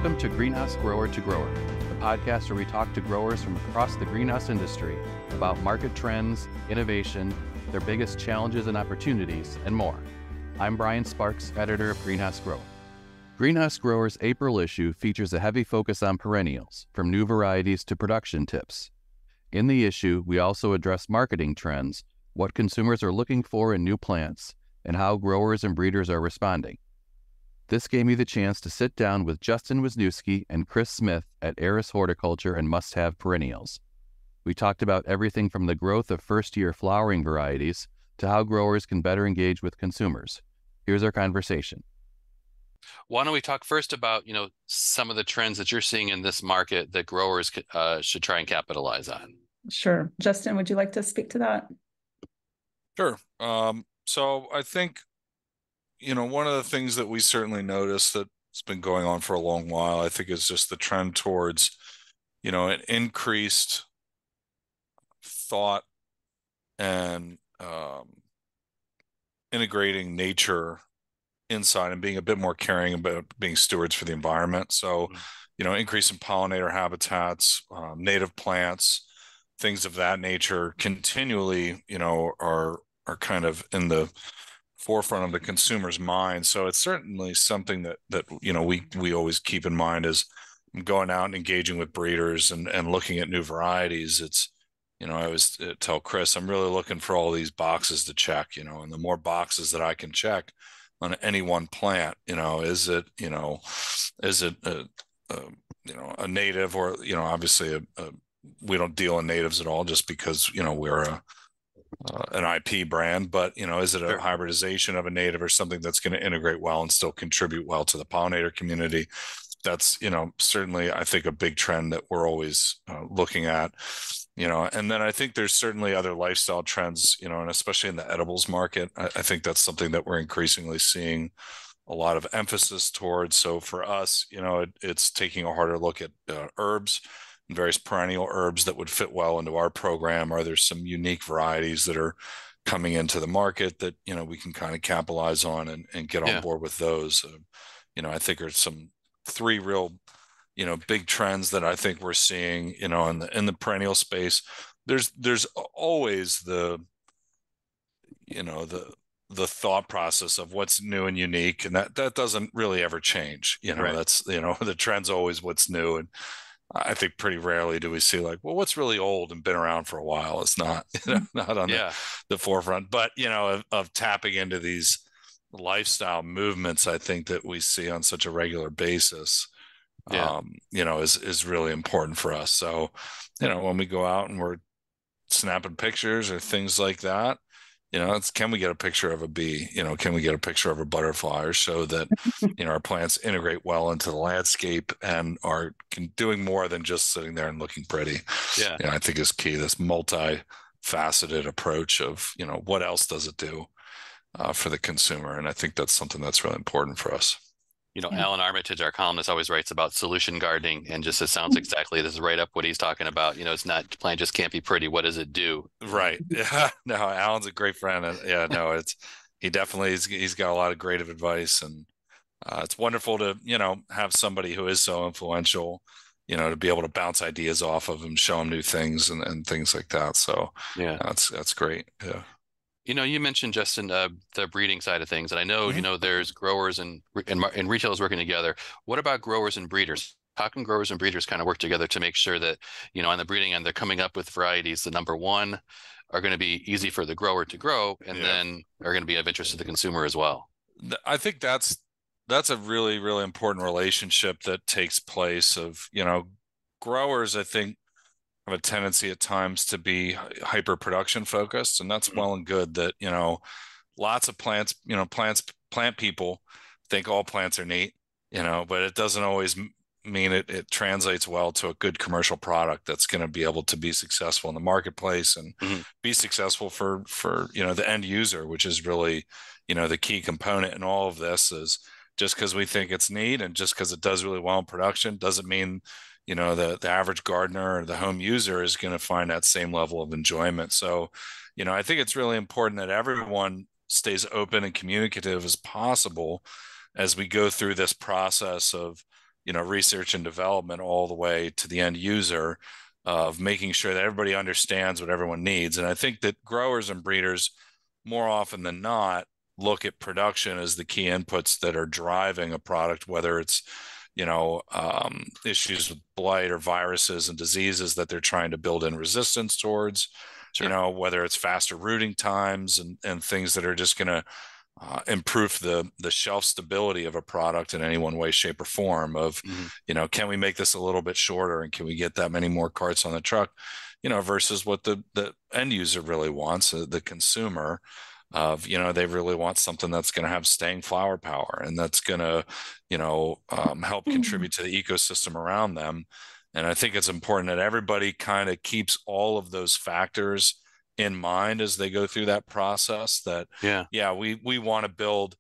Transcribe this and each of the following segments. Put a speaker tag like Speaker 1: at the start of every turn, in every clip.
Speaker 1: Welcome to Greenhouse Grower to Grower, the podcast where we talk to growers from across the greenhouse industry about market trends, innovation, their biggest challenges and opportunities, and more. I'm Brian Sparks, editor of Greenhouse Grower. Greenhouse Grower's April issue features a heavy focus on perennials, from new varieties to production tips. In the issue, we also address marketing trends, what consumers are looking for in new plants, and how growers and breeders are responding. This gave me the chance to sit down with Justin Wisniewski and Chris Smith at Eris Horticulture and Must Have Perennials. We talked about everything from the growth of first-year flowering varieties to how growers can better engage with consumers. Here's our conversation. Why don't we talk first about, some of the trends that you're seeing in this market that growers should try and capitalize on?
Speaker 2: Sure. Justin, would you like to speak to that?
Speaker 3: Sure. So I think, one of the things that we certainly noticed that's been going on for a long while, I think, is just the trend towards, an increased thought and integrating nature inside and being a bit more caring about being stewards for the environment. So, increase in pollinator habitats, native plants, things of that nature continually, are kind of in the forefront of the consumer's mind. So it's certainly something that we always keep in mind as going out and engaging with breeders and looking at new varieties. It's, I always tell Chris, I'm really looking for all these boxes to check, and the more boxes that I can check on any one plant, is it a native, or, obviously we don't deal in natives at all just because, we're an IP brand, but, is it a hybridization of a native or something that's going to integrate well and still contribute well to the pollinator community? That's, certainly, I think, a big trend that we're always looking at, and then I think there's certainly other lifestyle trends, and especially in the edibles market, I think that's something that we're increasingly seeing a lot of emphasis towards. So for us, it's taking a harder look at herbs and various perennial herbs that would fit well into our program. Are there some unique varieties that are coming into the market that, we can kind of capitalize on and get on board with those? I think there's some three real, big trends that I think we're seeing, in the perennial space. There's always the thought process of what's new and unique, and that doesn't really ever change.
Speaker 1: Right.
Speaker 3: That's, the trend's always what's new. And I think pretty rarely do we see like, well, what's really old and been around for a while. It's not, not on the forefront, but, of tapping into these lifestyle movements, I think that we see on such a regular basis, is really important for us. So, when we go out and we're snapping pictures or things like that, it's, can we get a picture of a bee? Can we get a picture of a butterfly, or show that, our plants integrate well into the landscape and are doing more than just sitting there and looking pretty?
Speaker 1: Yeah.
Speaker 3: I think is key, this multi-faceted approach of, what else does it do for the consumer? And I think that's something that's really important for us.
Speaker 1: Alan Armitage, our columnist, always writes about solution gardening, and just it sounds exactly, this is right up what he's talking about. It's not, plant just can't be pretty. What does it do?
Speaker 3: Right. Yeah. No, Alan's a great friend. And he's got a lot of great advice, and it's wonderful to, have somebody who is so influential, to be able to bounce ideas off of him, show him new things and things like that. So that's great. Yeah.
Speaker 1: You mentioned, Justin, the breeding side of things, and I know, there's growers and retailers working together. What about growers and breeders? How can growers and breeders kind of work together to make sure that, on the breeding end, they're coming up with varieties that, number one, are going to be easy for the grower to grow, and then are going to be of interest to the consumer as well?
Speaker 3: I think that's a really, really important relationship that takes place of, growers, I think, have a tendency at times to be hyper production focused, and that's well and good that, lots of plants, plant people think all plants are neat, but it doesn't always mean it translates well to a good commercial product that's going to be able to be successful in the marketplace and be successful for the end user, which is really, the key component in all of this. Is just because we think it's neat and just because it does really well in production doesn't mean the average gardener or the home user is going to find that same level of enjoyment. So, I think it's really important that everyone stays open and communicative as possible as we go through this process of research and development all the way to the end user, of making sure that everybody understands what everyone needs. And I think that growers and breeders, more often than not, look at production as the key inputs that are driving a product, whether it's issues with blight or viruses and diseases that they're trying to build in resistance towards,
Speaker 1: Sure.
Speaker 3: whether it's faster rooting times and things that are just going to improve the shelf stability of a product in any one way, shape, or form. Of can we make this a little bit shorter, and can we get that many more carts on the truck, versus what the end user really wants, the consumer. Of they really want something that's going to have staying flower power, and that's going to help contribute to the ecosystem around them. And I think it's important that everybody kind of keeps all of those factors in mind as they go through that process. That we want to build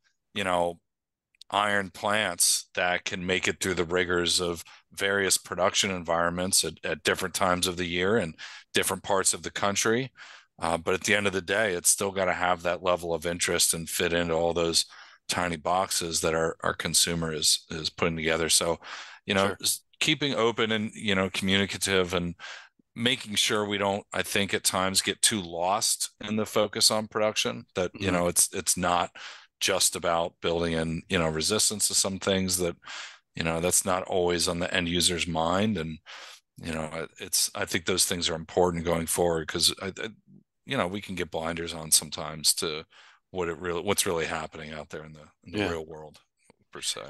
Speaker 3: iron plants that can make it through the rigors of various production environments at different times of the year and different parts of the country. But at the end of the day, it's still got to have that level of interest and fit into all those tiny boxes that our consumer is putting together. So,
Speaker 1: Sure.
Speaker 3: keeping open and, communicative, and making sure we don't, I think at times, get too lost in the focus on production, that, it's not just about building in, resistance to some things that, that's not always on the end user's mind. And, I think those things are important going forward, because we can get blinders on sometimes to what's really happening out there in the real world, per se.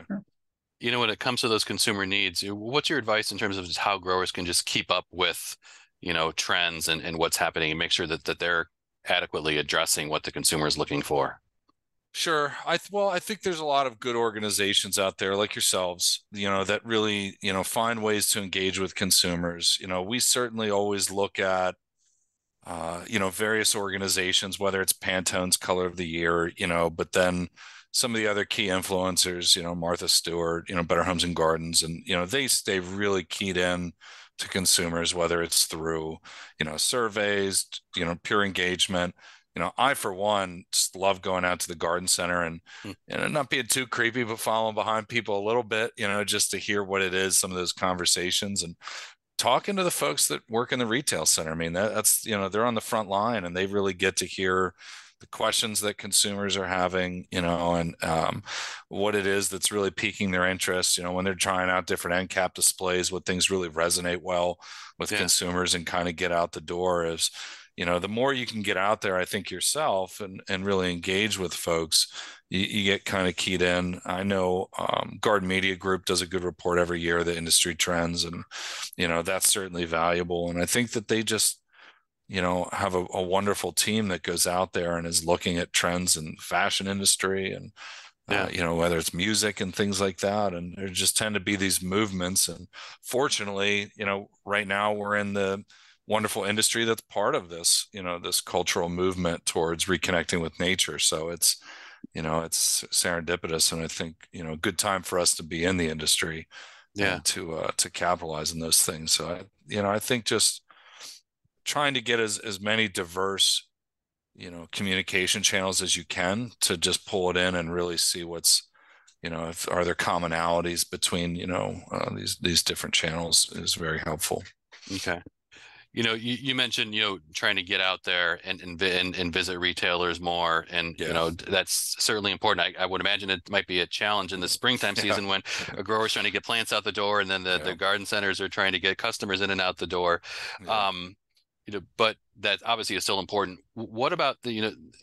Speaker 1: When it comes to those consumer needs, what's your advice in terms of just how growers can just keep up with, trends and what's happening, and make sure that they're adequately addressing what the consumer is looking for?
Speaker 3: Sure. I think there's a lot of good organizations out there like yourselves, that really, find ways to engage with consumers. We certainly always look at various organizations, whether it's Pantone's Color of the Year, but then some of the other key influencers, Martha Stewart, Better Homes and Gardens, and, they stay really keyed in to consumers, whether it's through, surveys, pure engagement. I, for one, just love going out to the garden center and not being too creepy, but following behind people a little bit, just to hear what it is, some of those conversations, and talking to the folks that work in the retail center. I mean, that's, they're on the front line, and they really get to hear the questions that consumers are having, and what it is that's really piquing their interest, when they're trying out different end cap displays, what things really resonate well with consumers and kind of get out the door. Is, the more you can get out there, I think, yourself, and really engage with folks, you get kind of keyed in. I know Garden Media Group does a good report every year, the industry trends, and that's certainly valuable. And I think that they just have a wonderful team that goes out there and is looking at trends in the fashion industry, and whether it's music and things like that. And there just tend to be these movements, and fortunately, right now we're in the wonderful industry that's part of this, this cultural movement towards reconnecting with nature. So it's serendipitous, and I think, good time for us to be in the industry, and to capitalize on those things. So I think just trying to get as many diverse, communication channels as you can, to just pull it in and really see what's, if are there commonalities between, these different channels, is very helpful.
Speaker 1: Okay. You mentioned, trying to get out there and visit retailers more. And, that's certainly important. I would imagine it might be a challenge in the springtime season when a grower's trying to get plants out the door, and then the garden centers are trying to get customers in and out the door. But that obviously is still important. What about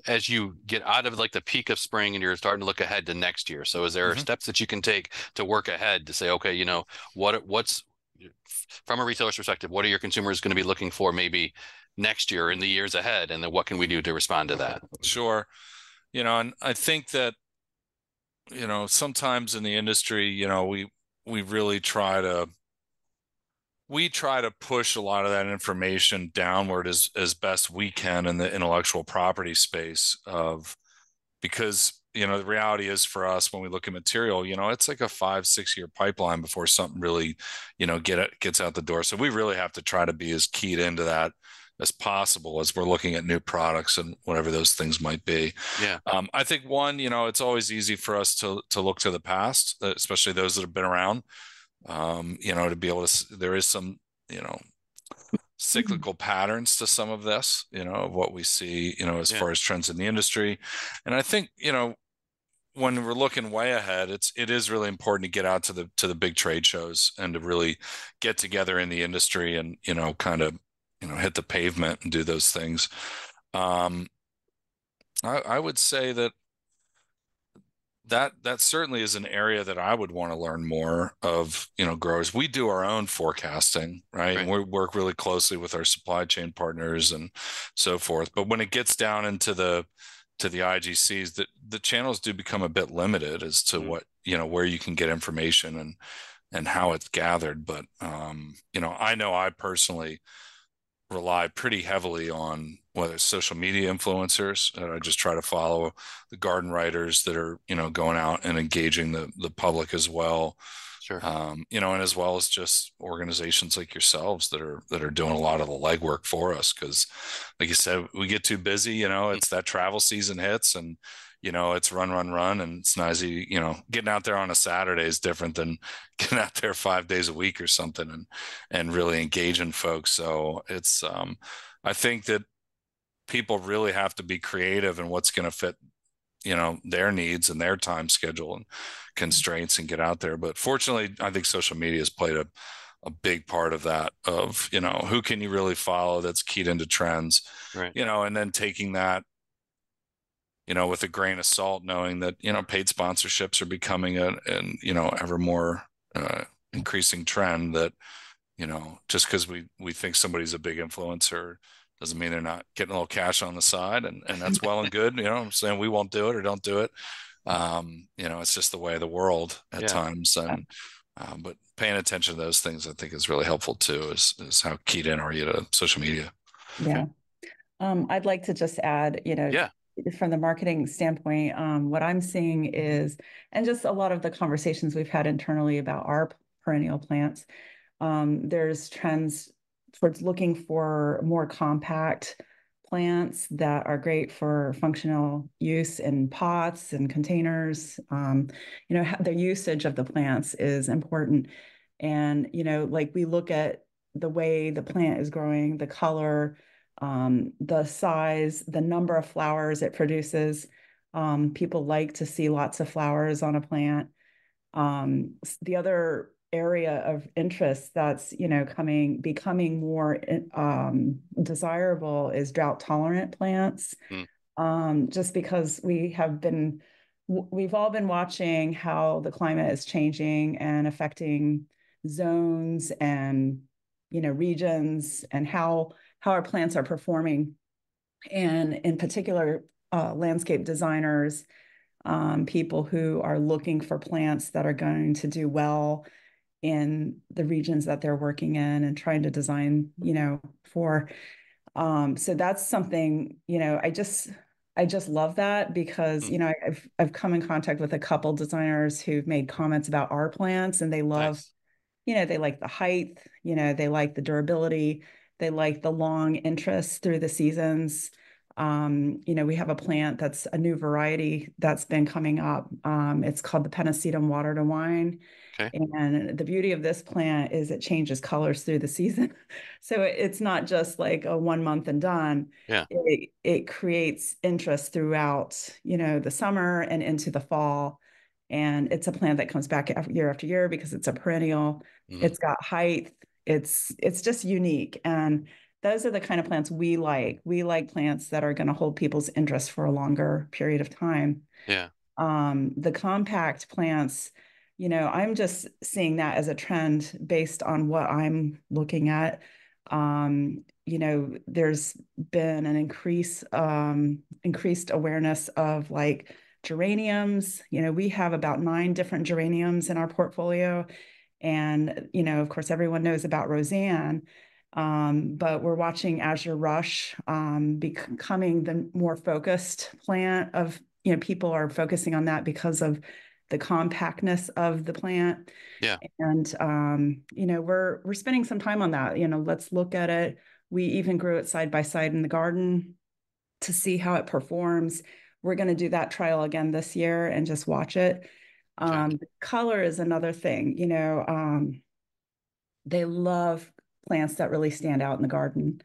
Speaker 1: as you get out of like the peak of spring and you're starting to look ahead to next year? So is there steps that you can take to work ahead to say, okay, what's, from a retailer's perspective, what are your consumers going to be looking for maybe next year, in the years ahead, and then what can we do to respond to that?
Speaker 3: Sure. And I think that, sometimes in the industry, we really try to push a lot of that information downward as best we can in the intellectual property space, because the reality is, for us, when we look at material, it's like a 5-6 year pipeline before something really, gets out the door. So we really have to try to be as keyed into that as possible as we're looking at new products and whatever those things might be. I think one, it's always easy for us to look to the past, especially those that have been around. To be able to, there is some, cyclical patterns to some of this, of what we see, as far as trends in the industry. And I think, when we're looking way ahead, it is really important to get out to the big trade shows and to really get together in the industry and, kind of, hit the pavement and do those things. I would say that certainly is an area that I would want to learn more of, growers. We do our own forecasting, right? And we work really closely with our supply chain partners and so forth. But when it gets down into the IGCs, the channels do become a bit limited as to what, where you can get information and how it's gathered. But I know I personally rely pretty heavily on whether it's social media influencers. I just try to follow the garden writers that are, going out and engaging the public as well.
Speaker 1: Sure.
Speaker 3: And as well as just organizations like yourselves that are doing a lot of the legwork for us. Cause like you said, we get too busy, it's that travel season hits and, it's run. And it's nice, getting out there on a Saturday is different than getting out there 5 days a week or something and really engaging folks. So it's, I think that people really have to be creative in what's going to fit, their needs and their time schedule and constraints and get out there. But fortunately, I think social media has played a big part of that, of, who can you really follow that's keyed into trends,
Speaker 1: right.
Speaker 3: And then taking that, with a grain of salt, knowing that, paid sponsorships are becoming an ever more increasing trend, that, just because we think somebody's a big influencer doesn't mean they're not getting a little cash on the side, and that's well and good. I'm saying we won't do it or don't do it. It's just the way of the world at times. And but paying attention to those things, I think, is really helpful too, is how keyed in are you to social media.
Speaker 2: Yeah. I'd like to just add, from the marketing standpoint, what I'm seeing is, and just a lot of the conversations we've had internally about our perennial plants, there's trends towards looking for more compact plants that are great for functional use in pots and containers. The usage of the plants is important. And, like we look at the way the plant is growing, the color, the size, the number of flowers it produces. People like to see lots of flowers on a plant. The other area of interest that's becoming more desirable is drought tolerant plants. Just because we've all been watching how the climate is changing and affecting zones and regions, and how our plants are performing, and in particular landscape designers, people who are looking for plants that are going to do well in the regions that they're working in and trying to design, for. So that's something, I just love that, because, I've come in contact with a couple designers who've made comments about our plants, and they love,
Speaker 1: Nice.
Speaker 2: They like the height, they like the durability, they like the long interest through the seasons. We have a plant that's a new variety that's been coming up. It's called the Pennisetum water to wine.
Speaker 1: Okay.
Speaker 2: And the beauty of this plant is it changes colors through the season. So it's not just like a 1 month and done.
Speaker 1: Yeah.
Speaker 2: It creates interest throughout, the summer and into the fall. And it's a plant that comes back year after year because it's a perennial. It's got height. It's just unique. And those are the kind of plants we like. We like plants that are going to hold people's interest for a longer period of time.
Speaker 1: Yeah.
Speaker 2: The compact plants, I'm just seeing that as a trend based on what I'm looking at. There's been an increased awareness of like geraniums. We have about 9 different geraniums in our portfolio. And, of course, everyone knows about Roseanne. But we're watching Azure Rush becoming the more focused plant of, people are focusing on that because of the compactness of the plant.
Speaker 1: Yeah.
Speaker 2: And, we're spending some time on that. Let's look at it. We even grew it side by side in the garden to see how it performs. We're going to do that trial again this year and just watch it. Color is another thing, they love plants that really stand out in the garden.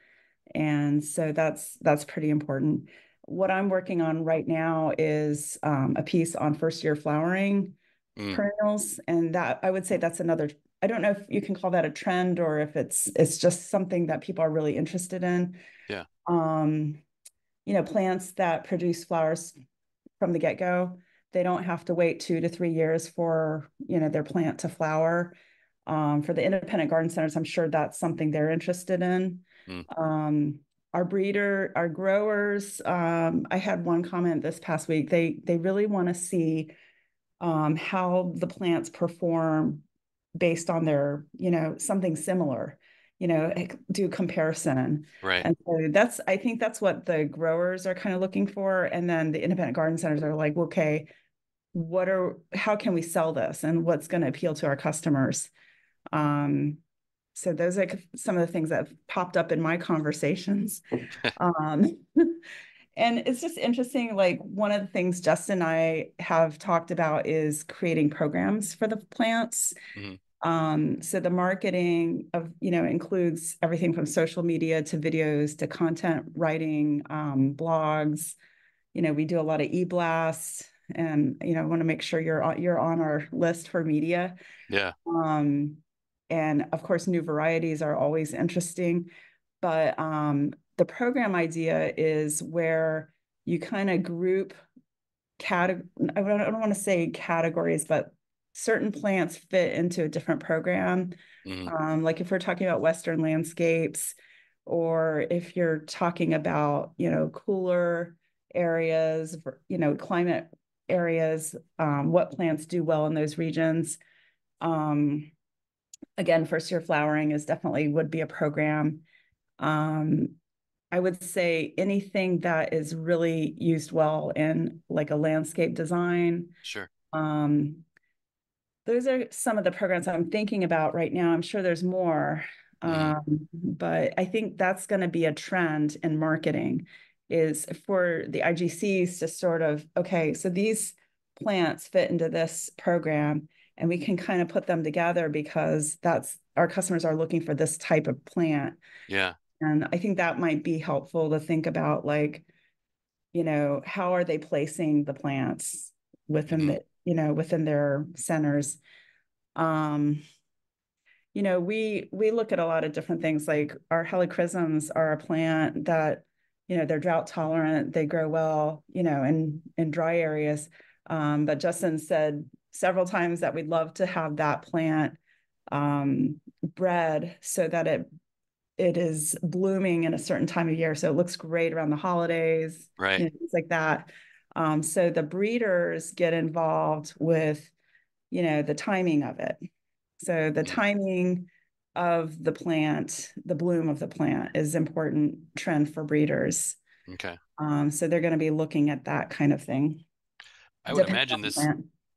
Speaker 2: And so that's pretty important. What I'm working on right now is a piece on first year flowering perennials. And that I would say that's another, I don't know if you can call that a trend or if it's just something that people are really interested in.
Speaker 1: Yeah.
Speaker 2: Plants that produce flowers from the get-go. They don't have to wait 2 to 3 years for, their plant to flower. For the independent garden centers, I'm sure that's something they're interested in. Our growers, I had one comment this past week. They really want to see how the plants perform based on their, something similar, do comparison.
Speaker 1: Right.
Speaker 2: And so I think that's what the growers are kind of looking for. And then the independent garden centers are like, okay, how can we sell this and what's going to appeal to our customers? So those are some of the things that have popped up in my conversations. And it's just interesting, like one of the things Justin and I have talked about is creating programs for the plants. So the marketing includes everything from social media to videos to content writing, blogs. We do a lot of e-blasts, and want to make sure you're on our list for media.
Speaker 1: Yeah.
Speaker 2: And of course, new varieties are always interesting, but the program idea is where you kind of group I don't want to say categories, but certain plants fit into a different program. Like if we're talking about Western landscapes, or if you're talking about, cooler areas, climate areas, what plants do well in those regions. Again, first year flowering would be a program. I would say anything that is really used well in like a landscape design.
Speaker 1: Sure.
Speaker 2: Those are some of the programs I'm thinking about right now. I'm sure there's more, but I think that's going to be a trend in marketing, is for the IGCs to sort of, okay, so these plants fit into this program, and we can kind of put them together because our customers are looking for this type of plant.
Speaker 1: Yeah.
Speaker 2: And I think that might be helpful to think about, like, how are they placing the plants within within their centers. We look at a lot of different things, like our helichrysums are a plant that, they're drought tolerant, they grow well, in dry areas. But Justin said several times that we'd love to have that plant bred so that it is blooming in a certain time of year. So it looks great around the holidays,
Speaker 1: right?
Speaker 2: Things like that. So the breeders get involved with, the timing of it. So the timing of the plant, the bloom of the plant is important trend for breeders.
Speaker 1: Okay.
Speaker 2: So they're going to be looking at that kind of thing.
Speaker 1: I would imagine this.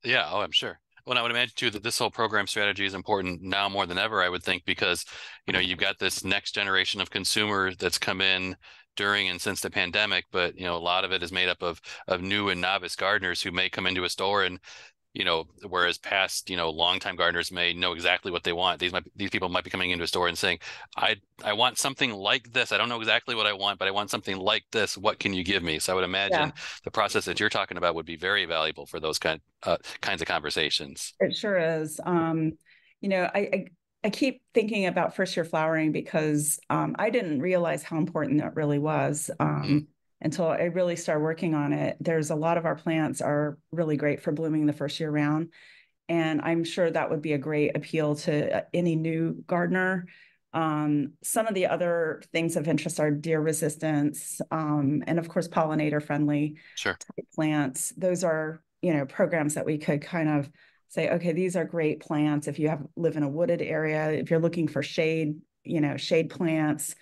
Speaker 1: Yeah. Oh, I'm sure. Well, I would imagine too that this whole program strategy is important now more than ever, I would think, because, you've got this next generation of consumer that's come in during and since the pandemic, but, a lot of it is made up of new and novice gardeners who may come into a store and, whereas past, longtime gardeners may know exactly what they want. These people might be coming into a store and saying, I want something like this. I don't know exactly what I want, but I want something like this. What can you give me? So I would imagine the process that you're talking about would be very valuable for those kinds of conversations.
Speaker 2: It sure is. I keep thinking about first year flowering because I didn't realize how important that really was. Until I really started working on it. There's a lot of our plants are really great for blooming the first year round. And I'm sure that would be a great appeal to any new gardener. Some of the other things of interest are deer resistance, and of course, pollinator friendly type plants. Those are, programs that we could kind of say, okay, these are great plants. If you live in a wooded area, if you're looking for shade, shade plants.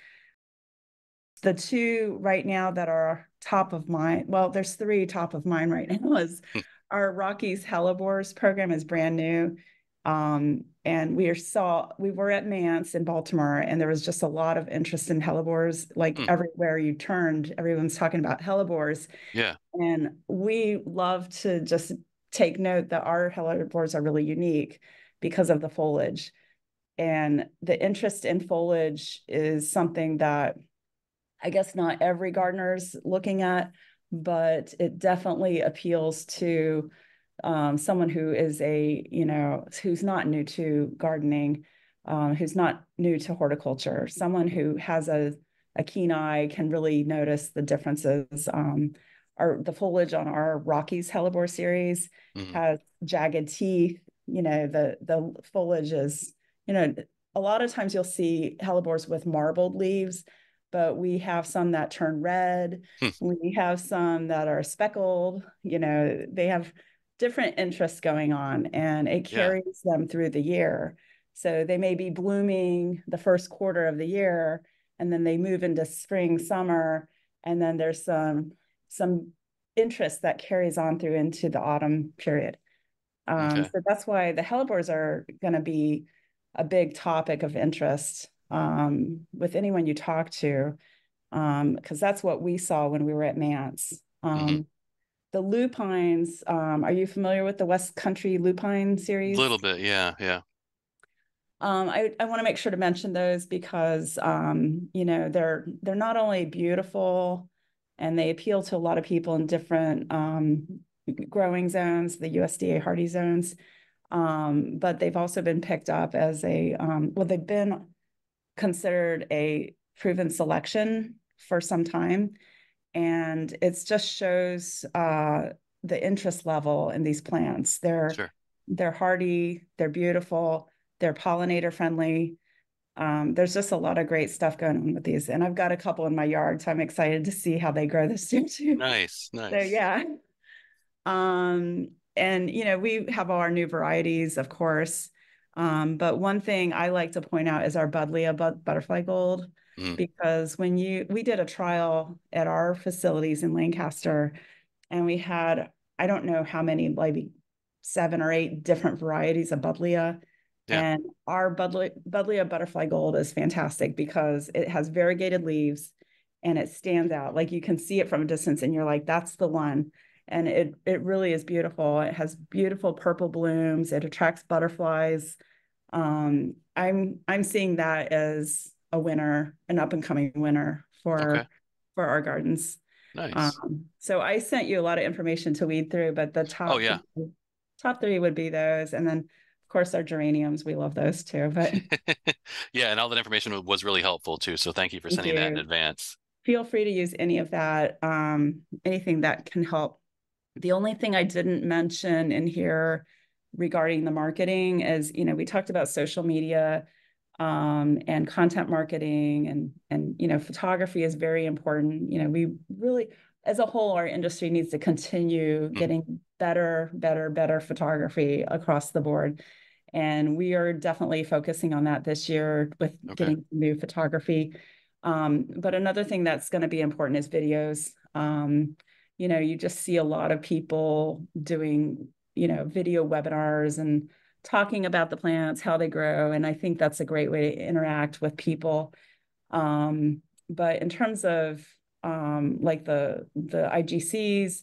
Speaker 2: The two right now that are top of mind, well, there's 3 top of mind right now, is our Rockies hellebores program is brand new. And we were at Mance in Baltimore, and there was just a lot of interest in hellebores. Like everywhere you turned, everyone's talking about hellebores.
Speaker 1: Yeah.
Speaker 2: And we love to just take note that our hellebores are really unique because of the foliage. And the interest in foliage is something that I guess not every gardener's looking at, but it definitely appeals to someone who is who's not new to gardening, who's not new to horticulture, someone who has a keen eye can really notice the differences. The foliage on our Rockies hellebore series has jagged teeth. The foliage is, a lot of times you'll see hellebores with marbled leaves, but we have some that turn red. We have some that are speckled. They have different interests going on, and it carries them through the year. So they may be blooming the first quarter of the year, and then they move into spring, summer, and then there's some interest that carries on through into the autumn period. So that's why the hellebores are going to be a big topic of interest with anyone you talk to, because that's what we saw when we were at Mance. The lupines, are you familiar with the West Country lupine series?
Speaker 1: A little bit, yeah.
Speaker 2: I want to make sure to mention those because they're not only beautiful and they appeal to a lot of people in different growing zones, the USDA hardy zones, but they've also been picked up as they've been considered a proven selection for some time. And it just shows the interest level in these plants. They're hardy, they're beautiful, they're pollinator friendly. There's just a lot of great stuff going on with these. And I've got a couple in my yard, so I'm excited to see how they grow this year too.
Speaker 1: Nice.
Speaker 2: So yeah. And we have our new varieties, of course. But one thing I like to point out is our Buddleia butterfly gold, because we did a trial at our facilities in Lancaster, and we had, I don't know how many, maybe 7 or 8 different varieties of Buddleia. And our Buddleia butterfly gold is fantastic because it has variegated leaves and it stands out. Like you can see it from a distance and you're like, that's the one. And it really is beautiful. It has beautiful purple blooms. It attracts butterflies. I'm seeing that as a winner, an up and coming winner for our gardens.
Speaker 1: Nice.
Speaker 2: So I sent you a lot of information to weed through, but the top 3 would be those, and then of course our geraniums. We love those too. But
Speaker 1: yeah, and all that information was really helpful too. So thank you for sending that in advance.
Speaker 2: Feel free to use any of that, anything that can help. The only thing I didn't mention in here regarding the marketing is, we talked about social media and content marketing and photography is very important. We really, as a whole, our industry needs to continue getting better photography across the board. And we are definitely focusing on that this year with getting new photography. But another thing that's going to be important is videos. You just see a lot of people doing, video webinars and talking about the plants, how they grow. And I think that's a great way to interact with people. But in terms of like the IGCs,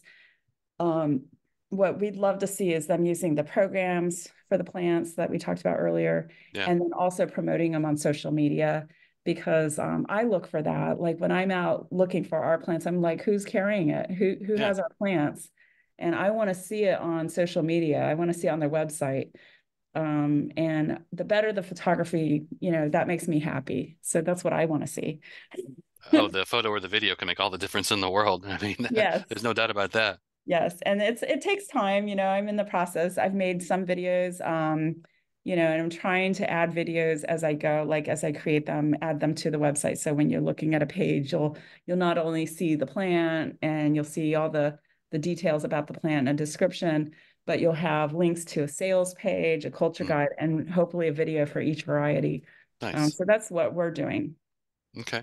Speaker 2: what we'd love to see is them using the programs for the plants that we talked about earlier, and then also promoting them on social media. Because I look for that. Like when I'm out looking for our plants, I'm like, who's carrying it? Who has our plants? And I want to see it on social media. I want to see it on their website. And the better the photography, that makes me happy. So that's what I want to see.
Speaker 1: Oh, the photo or the video can make all the difference in the world. I mean, there's no doubt about that.
Speaker 2: Yes. And it takes time, I'm in the process. I've made some videos, and I'm trying to add videos as I go, like as I create them, add them to the website. So when you're looking at a page, you'll not only see the plant and you'll see all the details about the plant and a description, but you'll have links to a sales page, a culture guide, and hopefully a video for each variety.
Speaker 1: Nice.
Speaker 2: So that's what we're doing.
Speaker 1: Okay.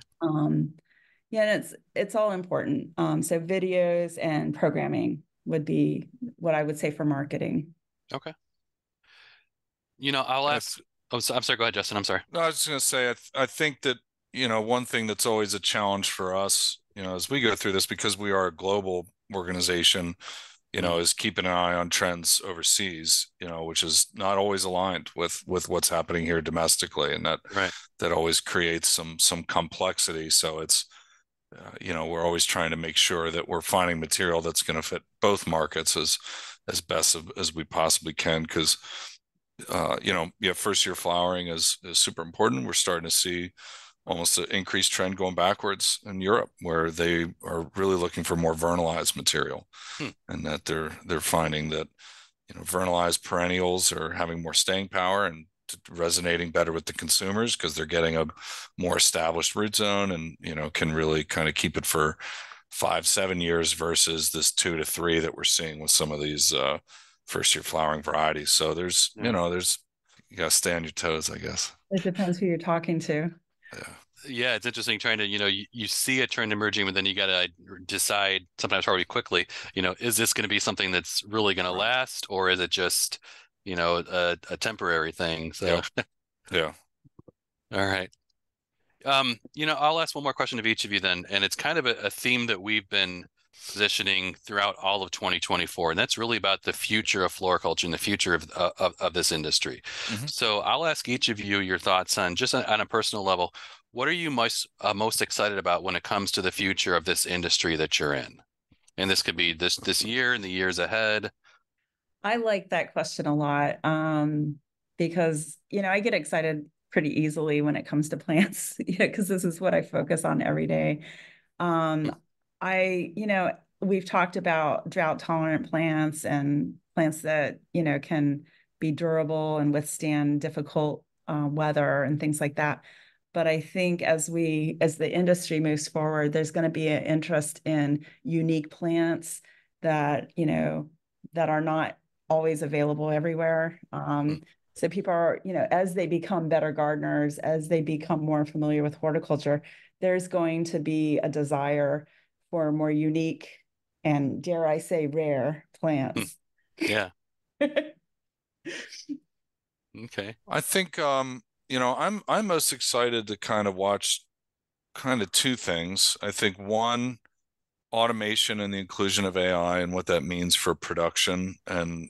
Speaker 2: Yeah, and it's all important. So videos and programming would be what I would say for marketing.
Speaker 1: Okay. I'll ask. I'm sorry. Go ahead, Justin. I'm sorry.
Speaker 3: No, I was just going to say, I think that, one thing that's always a challenge for us, as we go through this, because we are a global organization, is keeping an eye on trends overseas, which is not always aligned with what's happening here domestically, and that always creates some complexity. So it's we're always trying to make sure that we're finding material that's going to fit both markets as best as we possibly can, because first year flowering is super important. We're starting to see almost an increased trend going backwards in Europe, where they are really looking for more vernalized material, and that they're finding that vernalized perennials are having more staying power and resonating better with the consumers, because they're getting a more established root zone, and can really kind of keep it for 5-7 years versus this 2 to 3 that we're seeing with some of these first year flowering varieties. So there's you got to stay on your toes, I guess.
Speaker 2: It depends who you're talking to.
Speaker 1: Yeah, it's interesting trying to, you see a trend emerging, but then you got to decide sometimes probably quickly, is this going to be something that's really going to last, or is it just, a temporary thing? So,
Speaker 3: yeah.
Speaker 1: All right. I'll ask one more question of each of you then, and it's kind of a theme that we've been positioning throughout all of 2024, and that's really about the future of floriculture and the future of this industry. So I'll ask each of you your thoughts on, just on a personal level, what are you most excited about when it comes to the future of this industry that you're in? And this could be this year and the years ahead.
Speaker 2: I like that question a lot, because I get excited pretty easily when it comes to plants, because this is what I focus on every day. We've talked about drought tolerant plants and plants that, can be durable and withstand difficult weather and things like that. But I think as the industry moves forward, there's going to be an interest in unique plants that, that are not always available everywhere. So people are, as they become better gardeners, as they become more familiar with horticulture, there's going to be a desire for more unique and, dare I say, rare plants.
Speaker 1: Yeah. Okay.
Speaker 3: I think I'm most excited to kind of watch kind of two things. I think one, automation and the inclusion of AI and what that means for production, and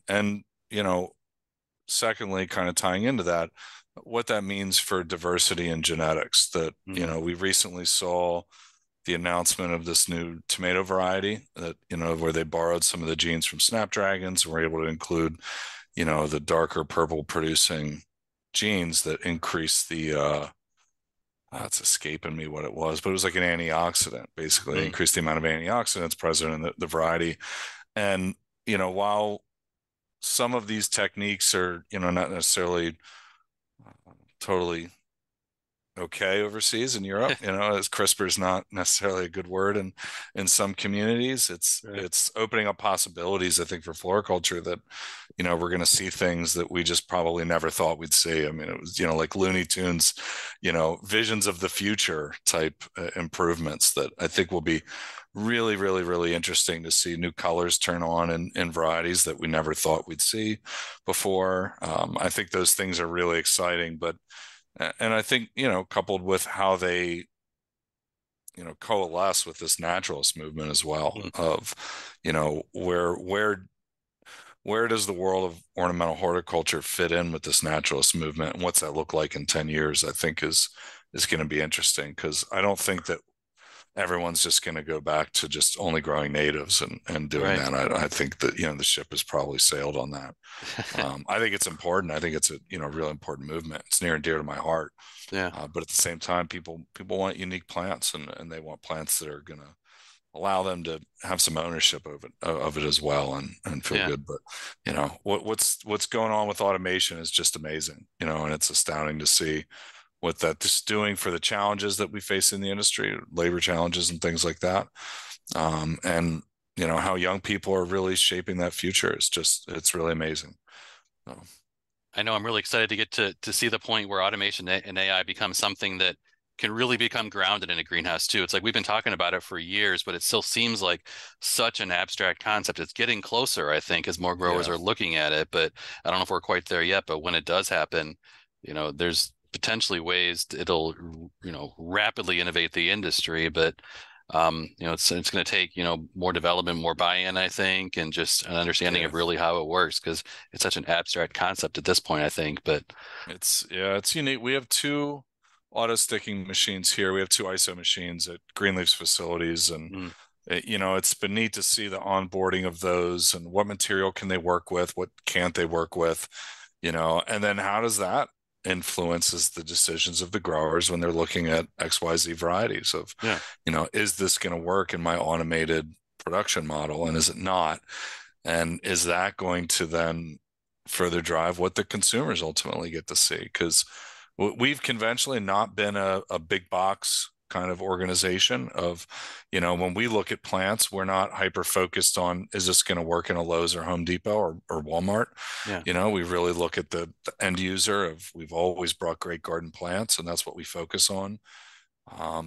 Speaker 3: secondly, kind of tying into that, what that means for diversity in genetics. That we recently saw the announcement of this new tomato variety that where they borrowed some of the genes from snapdragons and were able to include the darker purple producing genes that increase the it's escaping me what it was, but it was like an antioxidant, basically increased the amount of antioxidants present in the variety. And while some of these techniques are not necessarily totally okay overseas in Europe, as CRISPR is not necessarily a good word in some communities, it's opening up possibilities, I think, for floriculture, that we're going to see things that we just probably never thought we'd see. I mean, it was like Looney Tunes, visions of the future type improvements that I think will be really, really, really interesting to see. New colors turn on in varieties that we never thought we'd see before. I think those things are really exciting, and I think, coupled with how they, coalesce with this naturalist movement as well, of, where does the world of ornamental horticulture fit in with this naturalist movement, and what's that look like in 10 years, I think is going to be interesting, because I don't think that everyone's just going to go back to just only growing natives and doing that. I think that, the ship has probably sailed on that. I think it's important. I think it's a, real important movement. It's near and dear to my heart.
Speaker 1: Yeah.
Speaker 3: But at the same time, people want unique plants, and they want plants that are going to allow them to have some ownership of it as well, and feel good. But, what's going on with automation is just amazing, and it's astounding to see what that's doing for the challenges that we face in the industry, labor challenges and things like that. And how young people are really shaping that future. It's really amazing. So.
Speaker 1: I know I'm really excited to get to see the point where automation and AI become something that can really become grounded in a greenhouse too. It's like we've been talking about it for years, but it still seems like such an abstract concept. It's getting closer, I think, as more growers are looking at it, but I don't know if we're quite there yet. But when it does happen, there's potentially ways it'll rapidly innovate the industry. But It's going to take, more development, more buy-in, I think, and just an understanding of really how it works, because it's such an abstract concept at this point, I think. But
Speaker 3: it's unique. We have 2 auto sticking machines here. We have 2 ISO machines at Greenleaf's facilities, and it's been neat to see the onboarding of those and what material can they work with, what can't they work with, and then how does that influences the decisions of the growers when they're looking at XYZ varieties of, is this going to work in my automated production model, and is it not? And is that going to then further drive what the consumers ultimately get to see? Because we've conventionally not been a big box kind of organization of, when we look at plants, we're not hyper focused on, is this going to work in a Lowe's or Home Depot or Walmart? We really look at the end user of, we've always brought great garden plants, and that's what we focus on.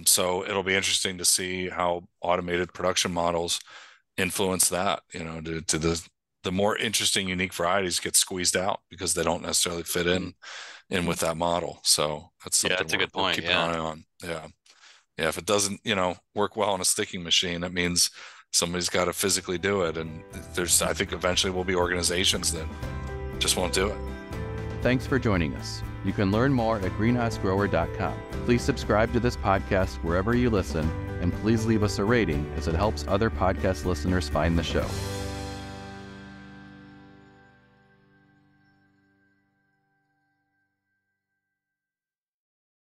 Speaker 3: So it'll be interesting to see how automated production models influence that, to the more interesting, unique varieties get squeezed out because they don't necessarily fit in with that model. So that's something
Speaker 1: that's a good point.
Speaker 3: Keep an eye on. Yeah, if it doesn't, work well on a sticking machine, that means somebody's got to physically do it. And I think eventually will be organizations that just won't do it.
Speaker 1: Thanks for joining us. You can learn more at greenhousegrower.com. Please subscribe to this podcast wherever you listen, and please leave us a rating, as it helps other podcast listeners find the show.